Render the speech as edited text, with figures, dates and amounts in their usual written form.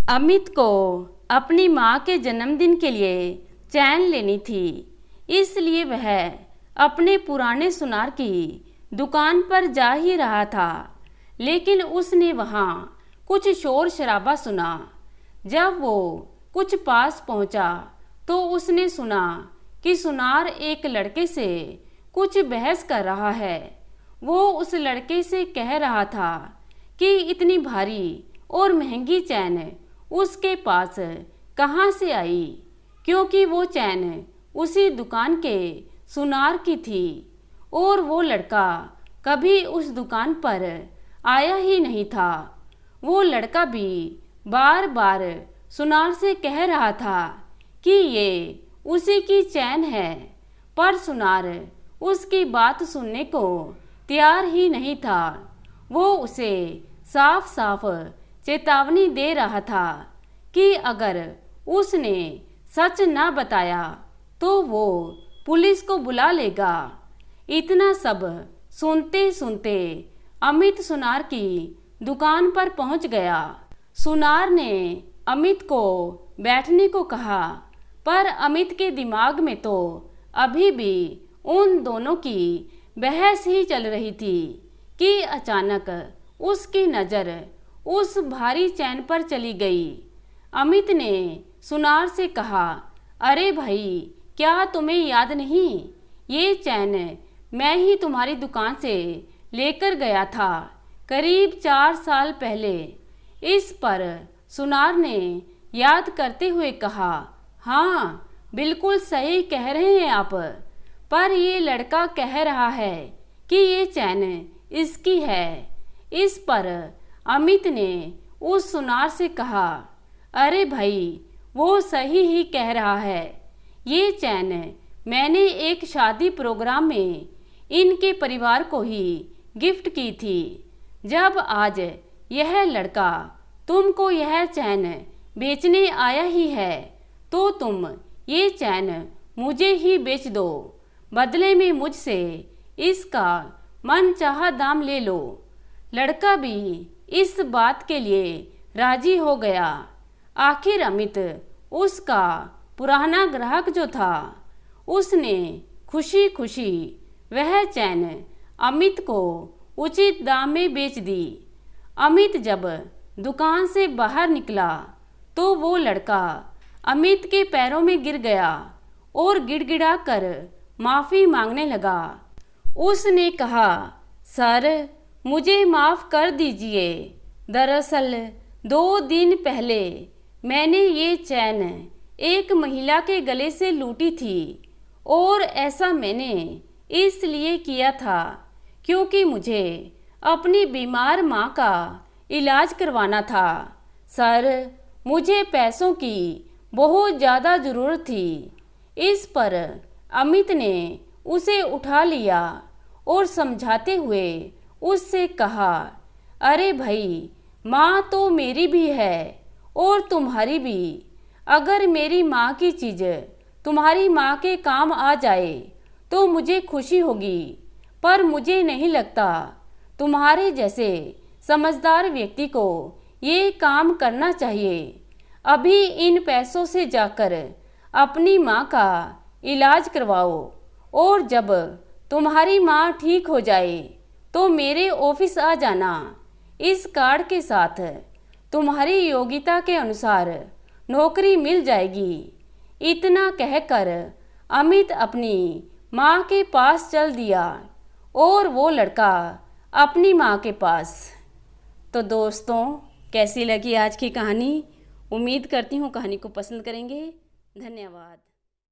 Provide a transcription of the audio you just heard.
अमित को अपनी माँ के जन्मदिन के लिए चैन लेनी थी, इसलिए वह अपने पुराने सुनार की दुकान पर जा ही रहा था। लेकिन उसने वहाँ कुछ शोर शराबा सुना। जब वो कुछ पास पहुँचा तो उसने सुना कि सुनार एक लड़के से कुछ बहस कर रहा है। वो उस लड़के से कह रहा था कि इतनी भारी और महंगी चैन उसके पास कहाँ से आई, क्योंकि वो चैन उसी दुकान के सुनार की थी और वो लड़का कभी उस दुकान पर आया ही नहीं था। वो लड़का भी बार बार सुनार से कह रहा था कि ये उसी की चैन है, पर सुनार उसकी बात सुनने को तैयार ही नहीं था। वो उसे साफ साफ चेतावनी दे रहा था कि अगर उसने सच ना बताया तो वो पुलिस को बुला लेगा। इतना सब सुनते सुनते अमित सुनार की दुकान पर पहुंच गया। सुनार ने अमित को बैठने को कहा, पर अमित के दिमाग में तो अभी भी उन दोनों की बहस ही चल रही थी कि अचानक उसकी नज़र उस भारी चैन पर चली गई। अमित ने सुनार से कहा, अरे भाई, क्या तुम्हें याद नहीं? ये चैन मैं ही तुम्हारी दुकान से लेकर गया था करीब 4 साल पहले। इस पर सुनार ने याद करते हुए कहा, हाँ बिल्कुल सही कह रहे हैं आप, पर ये लड़का कह रहा है कि ये चैन इसकी है। इस पर अमित ने उस सुनार से कहा, अरे भाई, वो सही ही कह रहा है। ये चैन मैंने एक शादी प्रोग्राम में इनके परिवार को ही गिफ्ट की थी। जब आज यह लड़का तुमको यह चैन बेचने आया ही है तो तुम ये चैन मुझे ही बेच दो, बदले में मुझसे इसका मनचाहा दाम ले लो। लड़का भी इस बात के लिए राजी हो गया। आखिर अमित उसका पुराना ग्राहक जो था, उसने खुशी खुशी वह चैन अमित को उचित दाम में बेच दी। अमित जब दुकान से बाहर निकला तो वो लड़का अमित के पैरों में गिर गया और गिड़गिड़ा कर माफ़ी मांगने लगा। उसने कहा, सर मुझे माफ़ कर दीजिए। दरअसल 2 दिन पहले मैंने ये चैन एक महिला के गले से लूटी थी और ऐसा मैंने इसलिए किया था क्योंकि मुझे अपनी बीमार माँ का इलाज करवाना था। सर, मुझे पैसों की बहुत ज़्यादा ज़रूरत थी। इस पर अमित ने उसे उठा लिया और समझाते हुए उससे कहा, अरे भाई, माँ तो मेरी भी है और तुम्हारी भी। अगर मेरी माँ की चीज़ तुम्हारी माँ के काम आ जाए तो मुझे खुशी होगी, पर मुझे नहीं लगता तुम्हारे जैसे समझदार व्यक्ति को ये काम करना चाहिए। अभी इन पैसों से जाकर अपनी माँ का इलाज करवाओ और जब तुम्हारी माँ ठीक हो जाए तो मेरे ऑफिस आ जाना। इस कार्ड के साथ तुम्हारी योग्यता के अनुसार नौकरी मिल जाएगी। इतना कहकर अमित अपनी माँ के पास चल दिया और वो लड़का अपनी माँ के पास। तो दोस्तों, कैसी लगी आज की कहानी? उम्मीद करती हूँ कहानी को पसंद करेंगे। धन्यवाद।